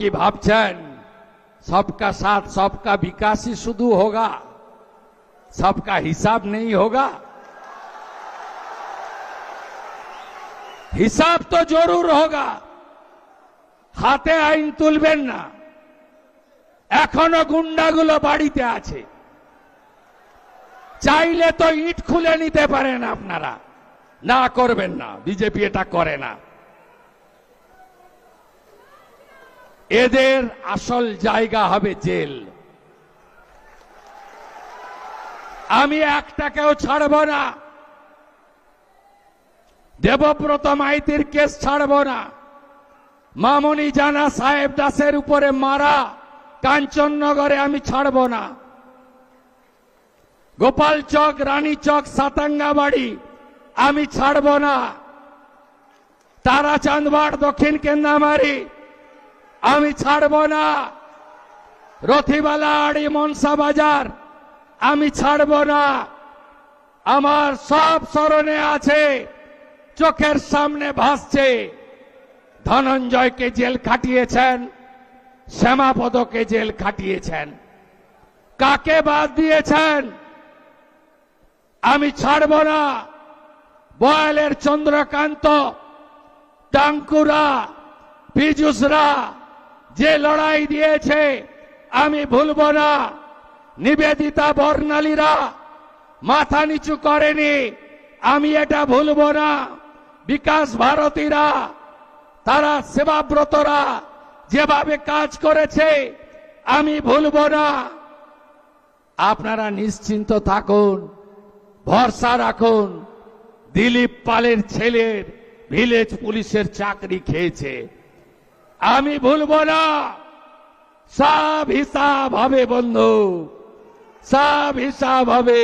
কি ভাবছেন सबका साथ सबका विकास ही शुरू होगा, सबका हिसाब नहीं होगा? हिसाब तो जरूर होगा। हाथे आईन तुलबेन ना, एखोनो गुंडागुलो बाड़ीते आछे, चाइले तो इट खुले निते पारेन आपनारा, ना करबेन ना, बीजेपी एटा करे ना। এদের আসল জায়গা হবে জেল। আমি একটাকেও ছাড়ব না। দেবব্রত মাইতির কেস ছাড়ব না। মামনি জানা সাহেব দাসের উপরে মারা কাঞ্চননগরে আমি ছাড়ব না। গোপালচক, রানীচক, সাতাঙ্গাবাড়ি আমি ছাড়ব না। তারাচাঁদবাড়, দক্ষিণ কেন্দামারি আমি ছাড়ব না। রথিবালাড়ি, মনসা বাজার আমি ছাড়ব না। আমার সব স্মরণে আছে, চোখের সামনে ভাসছে। ধনঞ্জয়কে জেল খাটিয়েছেন, শ্যামাপদকে জেল খাটিয়েছেন, কাকে বাদ দিয়েছেন? আমি ছাড়ব না। বয়ালের চন্দ্রকান্ত, টাঙ্কুরা, পীযুষরা যে লড়াই দিয়েছে আমি ভুলব না। নিবেদিতা, বর্ণালীরা মাথা নিচু করেনি, আমি এটা ভুলব না। বিকাশ ভারতীরা, তারা সেবাব্রতরা যেভাবে কাজ করেছে আমি ভুলব না। আপনারা নিশ্চিন্ত থাকুন, ভরসা রাখুন। দিলীপ পালের ছেলের ভিলেজ পুলিশের চাকরি খেয়েছে, আমি ভুলব না। সব হিসাব হবে বন্ধু, সব হিসাব হবে।